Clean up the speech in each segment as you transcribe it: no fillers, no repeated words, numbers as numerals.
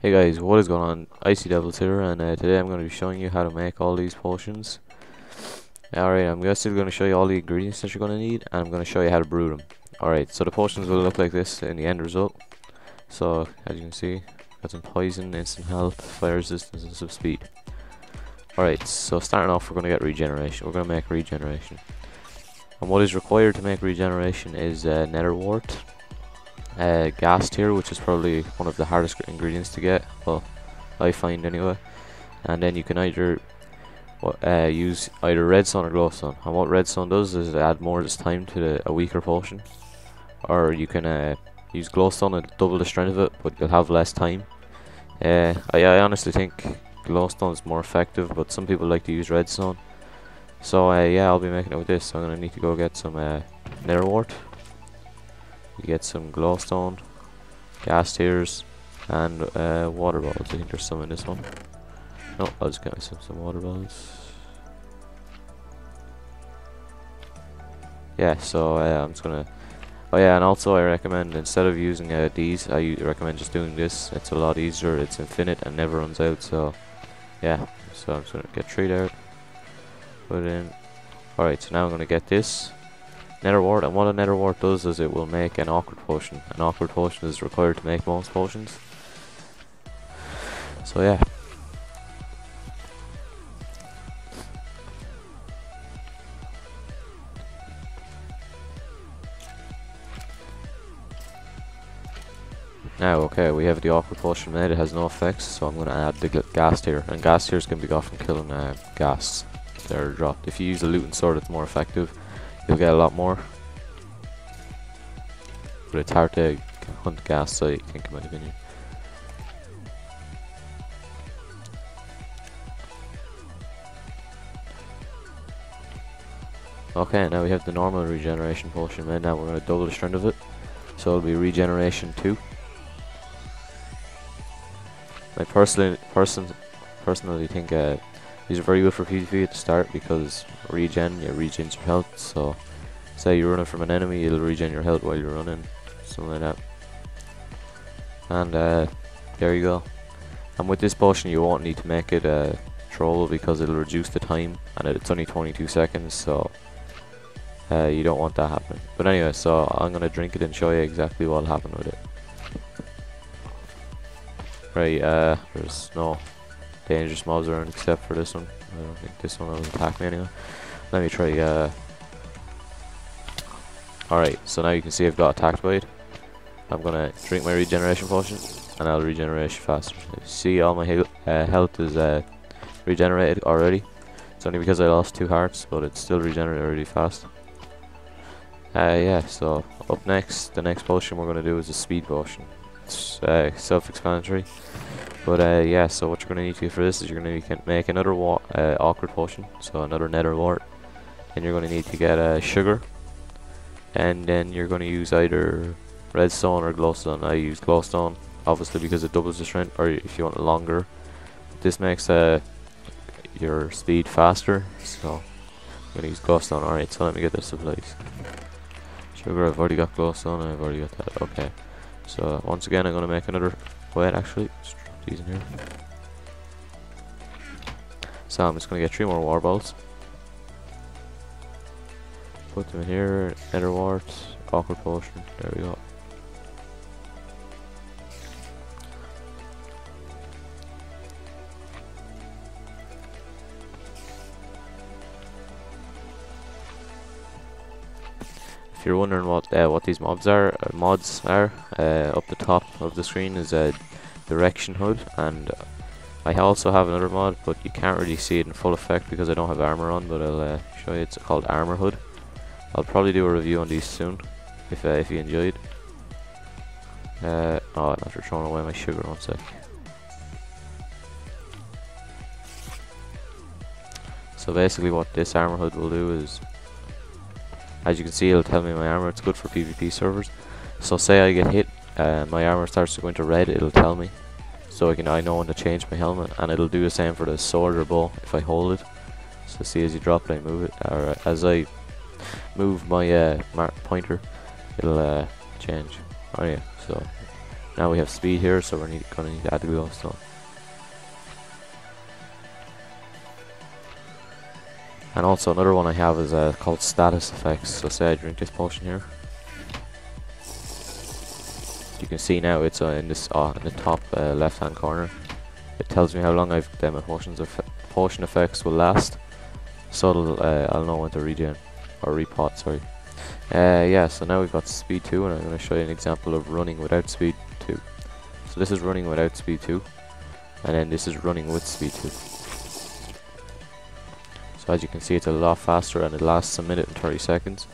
Hey guys, what is going on? Icy Devils here, and today I'm going to be showing you how to make all these potions. Alright, I'm still going to show you all the ingredients that you're going to need, and I'm going to show you how to brew them. Alright, so the potions will look like this in the end result. So, as you can see, got some poison, instant health, fire resistance, and some speed. Alright, so starting off, we're going to get regeneration. We're going to make regeneration. And what is required to make regeneration is nether wart, gas tier, which is probably one of the hardest ingredients to get, well, I find anyway. And then you can either use either redstone or glowstone. And what redstone does is add more this time to a weaker potion, or you can use glowstone and double the strength of it, but you'll have less time. I honestly think glowstone is more effective, but some people like to use redstone. So yeah, I'll be making it with this. So I'm gonna need to go get some nether wart. You get some glowstone, gas tiers, and water balls. I think there's some in this one. No, I'll just get myself some water balls. Yeah, so I'm just gonna. Oh yeah, and also I recommend, instead of using these, I recommend just doing this. It's a lot easier. It's infinite and never runs out. So yeah, so I'm just gonna get 3 there. Put it in. Alright, so now I'm gonna get this nether wart, and what a nether wart does is it will make an awkward potion. An awkward potion is required to make most potions. So yeah. Now, okay, we have the awkward potion made. It has no effects, so I'm gonna add the gas tier, and gas tiers can be got from killing gas. They're dropped. If you use a looting sword, it's more effective. You'll get a lot more, but it's hard to hunt gas, so I think, in my opinion. Okay, now we have the normal regeneration potion made. Now we're going to double the strength of it, so it'll be regeneration 2. I personally think these are very good for PvP at the start, because regens your health. So say you're running from an enemy, it'll regen your health while you're running, something like that. And there you go. And with this potion you won't need to make it throwable, because it'll reduce the time, and it's only 22 seconds, so you don't want that happening. But anyway, so I'm gonna drink it and show you exactly what'll happen with it. Right, there's no dangerous mobs around except for this one. I don't think this one will attack me anyway. Let me try. Alright, so now you can see I've got attacked by it. I'm gonna drink my regeneration potion, and I'll regeneration faster. See, all my health is regenerated already. It's only because I lost 2 hearts, but it's still regenerated really fast. Yeah, so up next, the next potion we're gonna do is a speed potion. It's self-explanatory, but yeah. So what you're gonna need to do for this is you're gonna make another awkward potion, so another nether wart. And you're gonna need to get sugar, and then you're gonna use either redstone or glowstone. I use glowstone, obviously, because it doubles the strength, or if you want it longer. This makes your speed faster, so I'm gonna use glowstone. Alright, so let me get the supplies. Sugar, I've already got glowstone, and I've already got that. Okay. So once again, I'm gonna make another. Wait, actually, just drop these in here. So I'm just gonna get 3 more war balls. Put them in here. Nether wart, awkward potion. There we go. If you're wondering what these mods are, up the top of the screen is a direction hood, and I also have another mod, but you can't really see it in full effect because I don't have armor on. But I'll show you. It's called armor hood. I'll probably do a review on these soon, if you enjoyed. Oh, after throwing away my sugar, 1 sec. So basically, what this armor hood will do is, as you can see, it'll tell me my armor. It's good for PvP servers. So say I get hit, my armor starts to go into red, it'll tell me. So I know when to change my helmet, and it'll do the same for the sword or bow if I hold it. So see, as you drop it, I move it, or as I move my pointer, it'll change. Oh yeah, so Now we have speed here, so we're gonna need to add the glowstone. And also another one I have is called status effects. So say I drink this potion here. You can see now it's in the top left hand corner. It tells me how long my potion effects will last. So I'll know when to regen or repot. Sorry. Yeah. So now we've got speed 2, and I'm going to show you an example of running without speed 2. So this is running without speed 2, and then this is running with speed 2. So as you can see, it's a lot faster, and it lasts a minute and 30 seconds.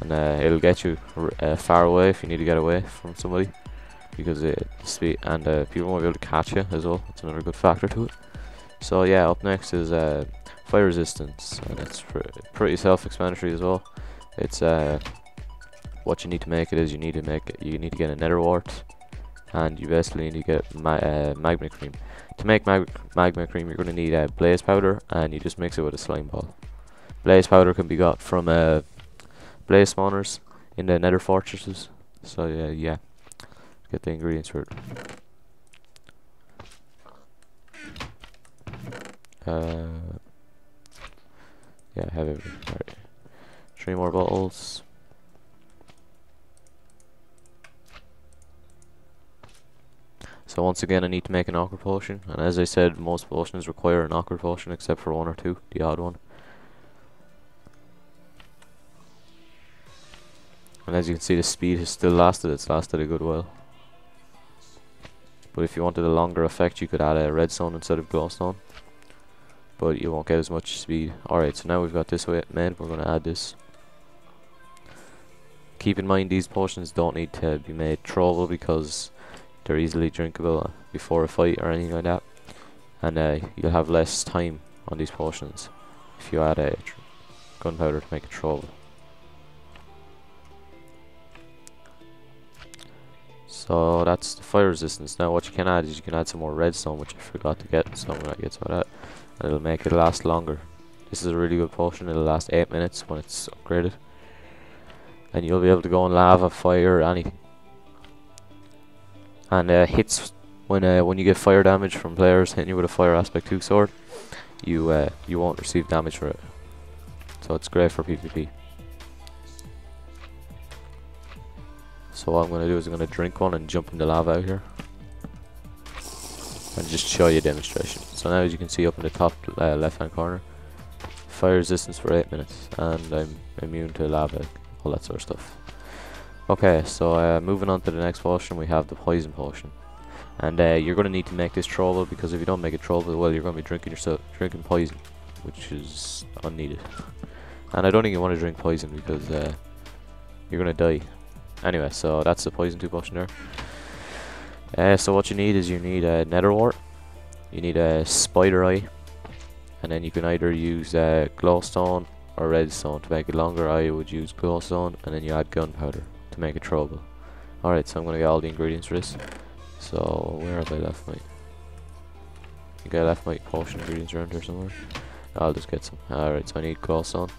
And it'll get you far away if you need to get away from somebody, because speed and people won't be able to catch you as well. That's another good factor to it. So yeah, up next is fire resistance, and it's pretty self-explanatory as well. It's what you need to make it is you need to get a nether wart, and you basically need to get magma cream. To make magma cream, you're going to need blaze powder, and you just mix it with a slime ball. Blaze powder can be got from blaze spawners in the nether fortresses. So yeah, get the ingredients for it. Yeah, I have everything. Alright, 3 more bottles. So once again, I need to make an awkward potion, and as I said, most potions require an awkward potion except for 1 or 2, the odd one. And as you can see, the speed has still lasted. It's lasted a good while. But if you wanted a longer effect, you could add a redstone instead of glowstone, but you won't get as much speed. Alright, so now we've got this made. We're going to add this. Keep in mind, these potions don't need to be made throwable because they're easily drinkable before a fight or anything like that. And you'll have less time on these potions if you add a gunpowder to make it throwable. So that's the fire resistance. Now what you can add is you can add some more redstone, which I forgot to get, so I'm going to get some of that, and it'll make it last longer. This is a really good potion. It'll last 8 minutes when it's upgraded, and you'll be able to go in lava, fire, anything. And hits when you get fire damage from players hitting you with a fire aspect 2 sword, you won't receive damage for it. So it's great for PvP. So what I'm going to do is I'm going to drink one and jump in the lava out here, and just show you a demonstration. So now, as you can see up in the top left hand corner, fire resistance for 8 minutes, and I'm immune to lava, all that sort of stuff. Okay, so moving on to the next potion, we have the poison potion. And you're going to need to make this throwable, because if you don't make it throwable, well, you're going to be drinking poison, which is unneeded. And I don't think you want to drink poison, because you're going to die. Anyway, so that's the poison 2 potion there. So what you need is you need a nether wart, you need a spider eye, and then you can either use glowstone or redstone. To make it longer, I would use glowstone, and then you add gunpowder to make it throwable. Alright, so I'm going to get all the ingredients for this. So where have I left my... I think I left my potion ingredients around here somewhere. I'll just get some. Alright, so I need glowstone.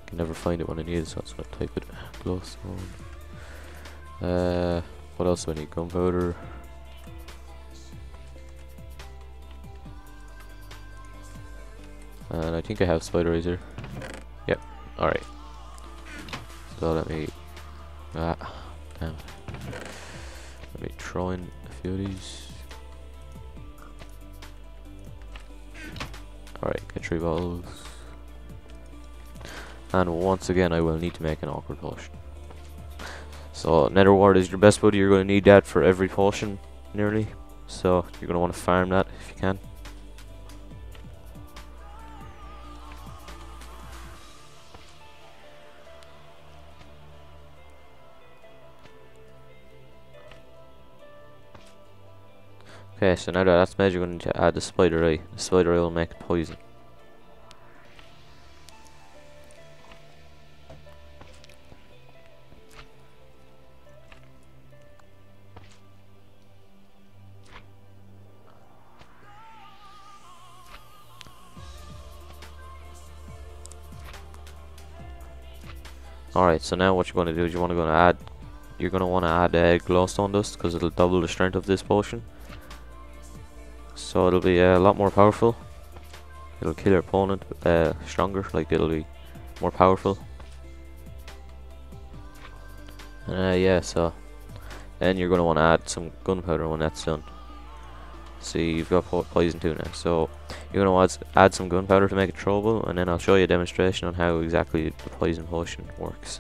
Can never find it when I need it, so I'm just going to type it. Glowstone. What else do I need? Gunpowder. And I think I have spider eyes here. Yep. Alright. So let me... damn. Let me throw in a few of these. Alright, get 3 bottles. And once again, I will need to make an awkward potion. So nether wart is your best buddy. You're going to need that for every potion, nearly. So you're going to want to farm that if you can. Okay, so now that that's made, you're going to add the spider eye. The spider eye will make poison. Alright, so now what you're going to do is you want to go and add you're going to want to add glowstone dust because it'll double the strength of this potion. So it'll be a lot more powerful. It'll kill your opponent stronger, like it'll be more powerful. Yeah, so then you're going to want to add some gunpowder when that's done. See, you've got poison too now, so you're going to add some gunpowder to make it throwable, and then I'll show you a demonstration on how exactly the poison potion works.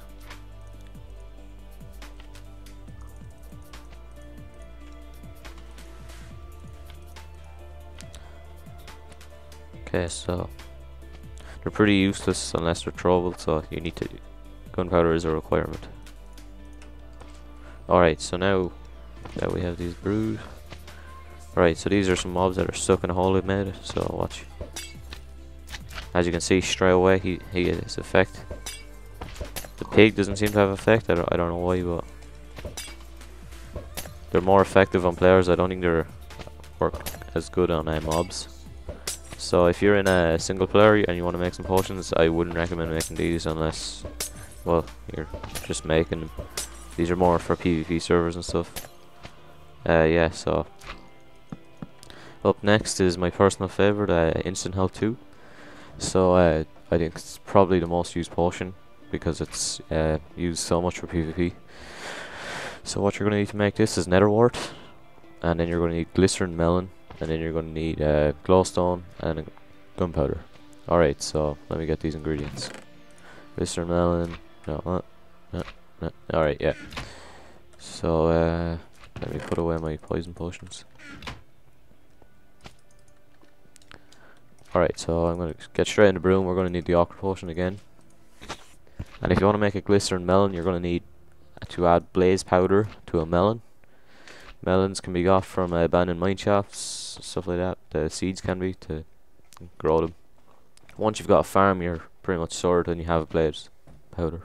Okay, so they're pretty useless unless they're throwable, so you need to, gunpowder is a requirement. Alright, so now that we have these brewed. Alright, so these are some mobs that are stuck in a hole we've made, so watch. As you can see straight away, he gets effect. The pig doesn't seem to have effect, I don't know why, but they're more effective on players. I don't think they're work as good on mobs. So if you're in a single player and you want to make some potions, I wouldn't recommend making these unless, well, you're just making them. These are more for PvP servers and stuff. Yeah, so up next is my personal favorite, Instant Health 2. So I think it's probably the most used potion because it's used so much for PvP. So what you're going to need to make this is nether wart, and then you're going to need glycerin melon, and then you're going to need glowstone and gunpowder. Alright, so let me get these ingredients. Glycerin melon, no. Alright, yeah. So let me put away my poison potions. Alright, so I'm going to get straight into brewing. We're going to need the ochre potion again. And if you want to make a glycerin melon, you're going to need to add blaze powder to a melon. Melons can be got from abandoned mine shafts, stuff like that. The seeds can be to grow them. Once you've got a farm, you're pretty much sorted and you have blaze powder.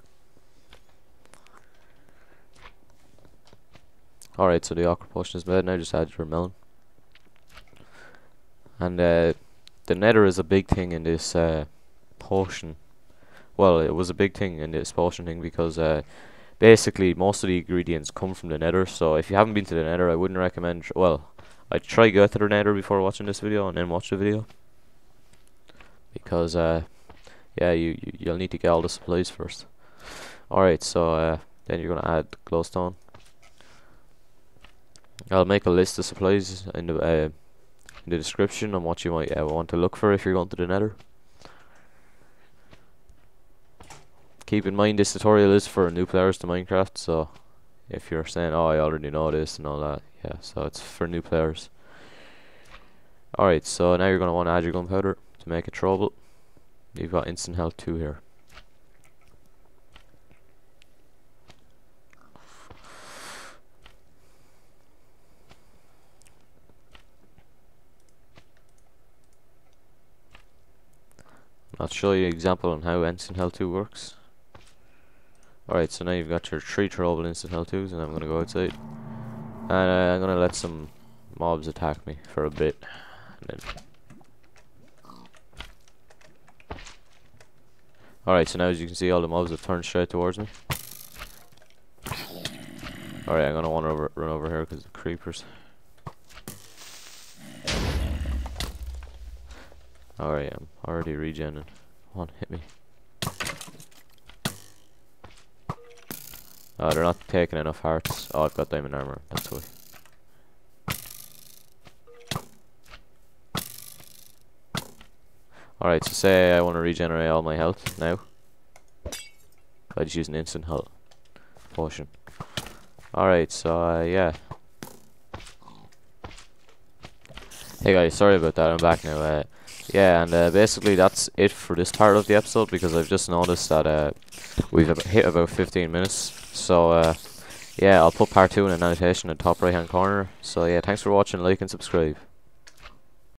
Alright, so the ochre potion is made. Now just add your melon. And the nether is a big thing in this potion. Well, it was a big thing in this potion thing because basically most of the ingredients come from the nether. So if you haven't been to the nether, I wouldn't recommend. Well, I'd try go to the nether before watching this video and then watch the video, because yeah, you'll need to get all the supplies first. Alright, so then you're gonna add glowstone. I'll make a list of supplies in the description on what you might want to look for if you're going to the nether. Keep in mind this tutorial is for new players to Minecraft, so if you're saying, oh, I already know this and all that, yeah, so it's for new players. Alright, so now you're going to want to add your gunpowder to make it throwable. You've got Instant Health 2 here. I'll show you an example on how Instant Health 2 works. Alright, so now you've got your 3 throwable Instant Health 2s, and I'm gonna go outside. And I'm gonna let some mobs attack me for a bit. And then alright, so now as you can see, all the mobs have turned straight towards me. Alright, I'm gonna want to run over here because of the creepers. Alright, I'm already regenning. Come on, hit me. Oh, they're not taking enough hearts. Oh, I've got diamond armor, that's why. Alright, so say I want to regenerate all my health now. I just use an instant health potion. Alright, so yeah. Hey guys, sorry about that, I'm back now. Yeah, and basically that's it for this part of the episode, because I've just noticed that we've hit about 15 minutes. So yeah, I'll put part 2 in the annotation in the top right hand corner. So yeah, thanks for watching, like and subscribe.